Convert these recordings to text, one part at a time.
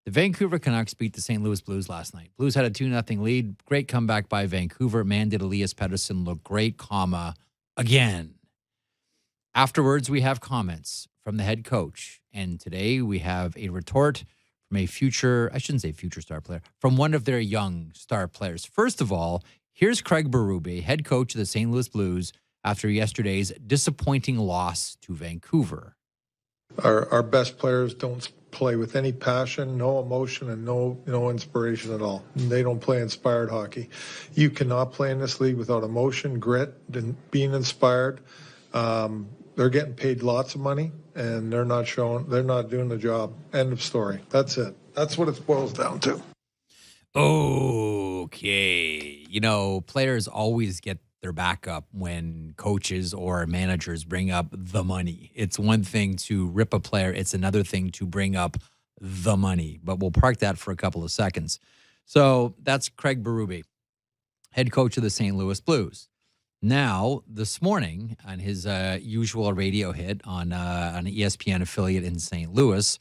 The Vancouver Canucks beat the St. Louis Blues last night. Blues had a 2-0 lead. Great comeback by Vancouver. Man, did Elias Pettersson look great, again. Afterwards, we have comments from the head coach. And today we have a retort from a future, I shouldn't say future star player, from one of their young star players. First of all, here's Craig Berube, head coach of the St. Louis Blues, after yesterday's disappointing loss to Vancouver. Our best players don't play with any passion, no emotion, and no inspiration at all. They don't play inspired hockey. You cannot play in this league without emotion, grit, and being inspired. They're getting paid lots of money, and they're not doing the job. End of story. That's it. That's what it boils down to. Okay. Players always get their backup when coaches or managers bring up the money. It's one thing to rip a player. It's another thing to bring up the money. But we'll park that for a couple of seconds. So that's Craig Berube, head coach of the St. Louis Blues. Now, this morning, on his usual radio hit on an ESPN affiliate in St. Louis,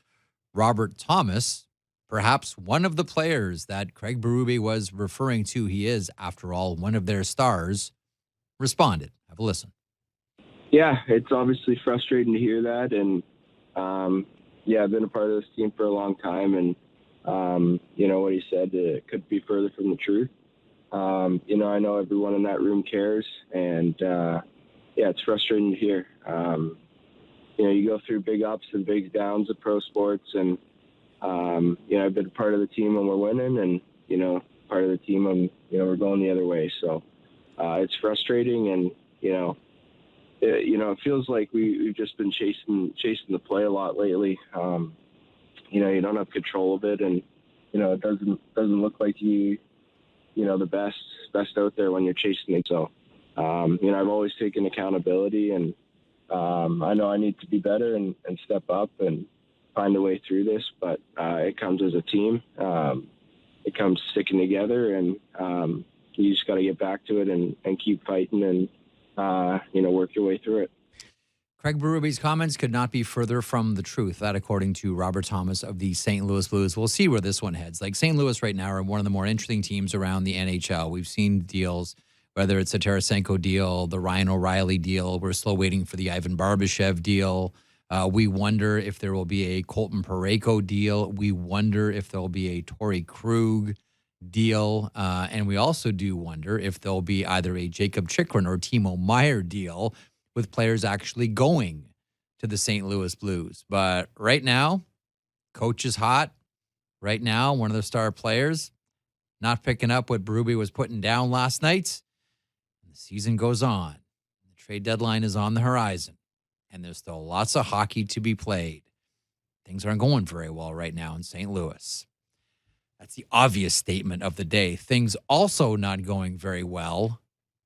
Robert Thomas, perhaps one of the players that Craig Berube was referring to, he is, after all, one of their stars, responded. Have a listen. Yeah, it's obviously frustrating to hear that. And, I've been a part of this team for a long time. And, what he said, it could be further from the truth. I know everyone in that room cares. And, it's frustrating to hear. You go through big ups and big downs of pro sports. And, I've been part of the team when we're winning and, part of the team when, we're going the other way. So, it's frustrating, and it feels like we've just been chasing the play a lot lately. You don't have control of it, and it doesn't look like the best out there when you're chasing it. So, I've always taken accountability, and I know I need to be better and step up and find a way through this. But it comes as a team. It comes sticking together, and you just got to get back to it and keep fighting and, work your way through it. Craig Berube's comments could not be further from the truth. That, according to Robert Thomas of the St. Louis Blues. We'll see where this one heads. Like, St. Louis right now are one of the more interesting teams around the NHL. We've seen deals, whether it's a Tarasenko deal, the Ryan O'Reilly deal. We're still waiting for the Ivan Barbashev deal. We wonder if there will be a Colton Parayko deal. We wonder if there will be a Torrey Krug deal. And we also do wonder if there'll be either a Jacob Chychrun or Timo Meier deal with players actually going to the St. Louis Blues. But right now, coach is hot. Right now, one of the star players not picking up what Berube was putting down last night. The season goes on. The trade deadline is on the horizon. And there's still lots of hockey to be played. Things aren't going very well right now in St. Louis. That's the obvious statement of the day. Things also not going very well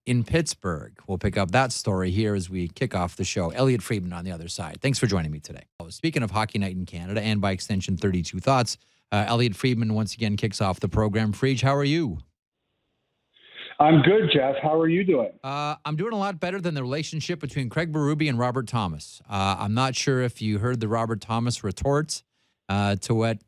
in Pittsburgh. We'll pick up that story here as we kick off the show. Elliot Friedman on the other side. Thanks for joining me today. Speaking of Hockey Night in Canada, and by extension, 32 Thoughts, Elliot Friedman once again kicks off the program. Friedge, how are you? I'm good, Jeff. How are you doing? I'm doing a lot better than the relationship between Craig Berube and Robert Thomas. I'm not sure if you heard the Robert Thomas retorts to what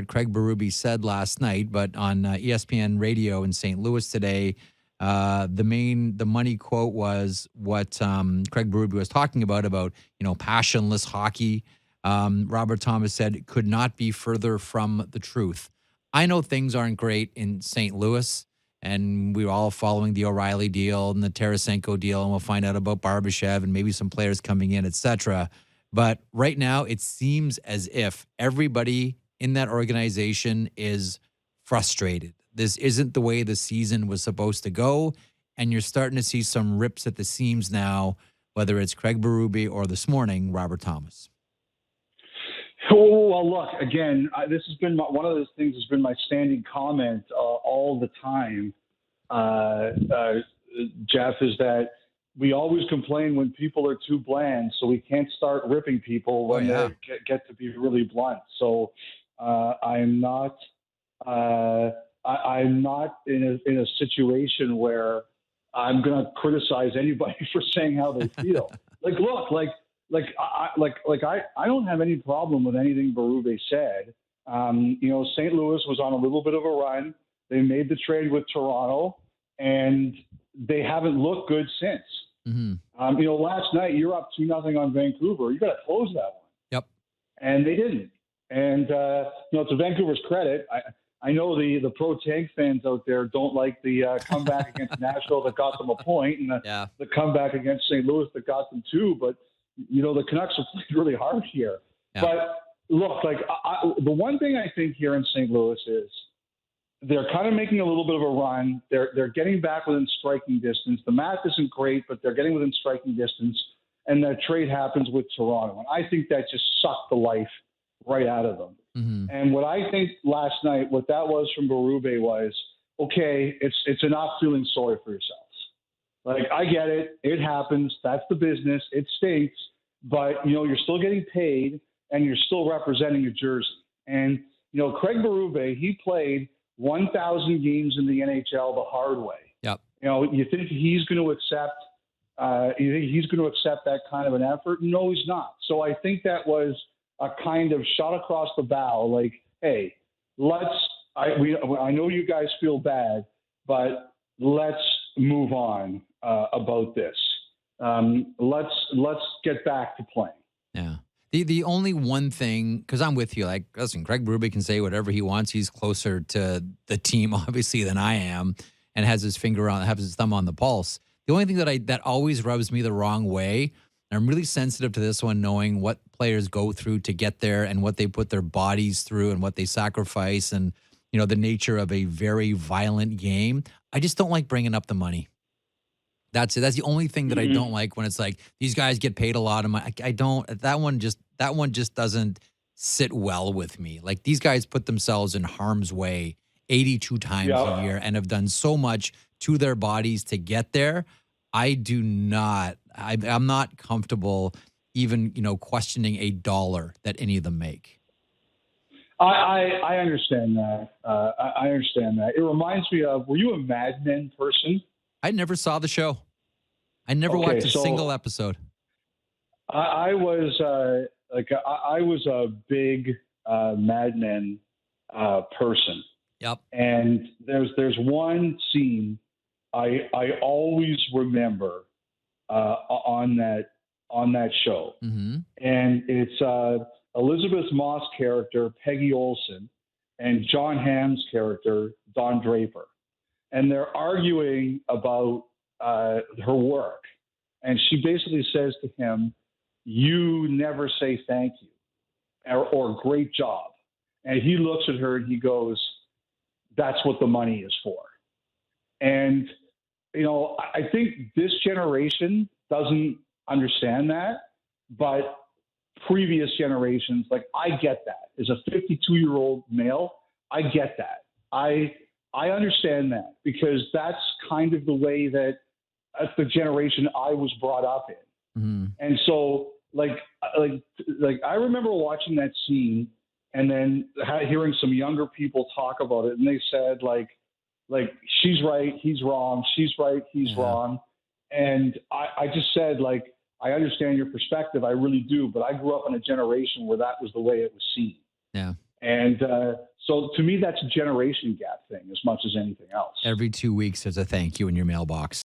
Craig Berube said last night, but on ESPN Radio in St. Louis today, the money quote was what Craig Berube was talking about passionless hockey. Robert Thomas said it could not be further from the truth. I know things aren't great in St. Louis. And we're all following the O'Reilly deal and the Tarasenko deal, and we'll find out about Barbashev and maybe some players coming in, et cetera. But right now, it seems as if everybody in that organization is frustrated. This isn't the way the season was supposed to go, and you're starting to see some rips at the seams now, whether it's Craig Berube or this morning, Robert Thomas. Oh, well, look, again, this has been one of those things has been my standing comment all the time, Jeff, is that we always complain when people are too bland, so we can't start ripping people when they get to be really blunt. So I'm not in a situation where I'm going to criticize anybody for saying how they feel. I don't have any problem with anything Berube said. St. Louis was on a little bit of a run. They made the trade with Toronto, and they haven't looked good since. Last night you're up 2-0 on Vancouver. You got to close that one. Yep. And they didn't. And to Vancouver's credit, I know the pro tank fans out there don't like the comeback against Nashville that got them a point, and the comeback against St. Louis that got them 2. But the Canucks have played really hard here. Yeah. But look, the one thing I think here in St. Louis is they're kind of making a little bit of a run. They're getting back within striking distance. The math isn't great, but they're getting within striking distance. And that trade happens with Toronto. And I think that just sucked the life right out of them. And what I think last night, what that was from Berube was, okay, it's enough feeling sorry for yourselves. I get it. It happens. That's the business. It stinks. But, you're still getting paid and you're still representing your jersey. And, Craig Berube, he played 1,000 games in the NHL the hard way. Yep. You think he's going to accept that kind of an effort? No, he's not. So I think that was a kind of shot across the bow. Hey, I know you guys feel bad, but let's move on about this. Let's get back to playing. Yeah. The only one thing, because I'm with you, listen, Craig Berube can say whatever he wants. He's closer to the team, obviously, than I am, and has his thumb on the pulse. The only thing that always rubs me the wrong way, and I'm really sensitive to this one, knowing what players go through to get there and what they put their bodies through and what they sacrifice and, the nature of a very violent game. I just don't like bringing up the money. That's it. That's the only thing that I don't like when it's these guys get paid a lot of money. I don't. That one just doesn't sit well with me. These guys put themselves in harm's way 82 times a year and have done so much to their bodies to get there. I'm not comfortable even questioning a dollar that any of them make. I understand that. I understand that. It reminds me of, were you a Mad Men person? I never saw the show. I never watched a single episode. I was a big Mad Men person. Yep. And there's one scene I always remember on that show, and it's Elizabeth Moss character Peggy Olson and John Hamm's character Don Draper. And they're arguing about her work. And she basically says to him, "You never say thank you or great job." And he looks at her and he goes, "That's what the money is for." And, I think this generation doesn't understand that. But previous generations, I get that. As a 52-year-old male, I get that. I understand that because that's kind of the way that's the generation I was brought up in. And so I remember watching that scene and then hearing some younger people talk about it. And they said she's right, he's wrong. She's right, he's wrong. And I just said, I understand your perspective. I really do. But I grew up in a generation where that was the way it was seen. Yeah. And so to me, that's a generation gap thing as much as anything else. Every 2 weeks, there's a thank you in your mailbox.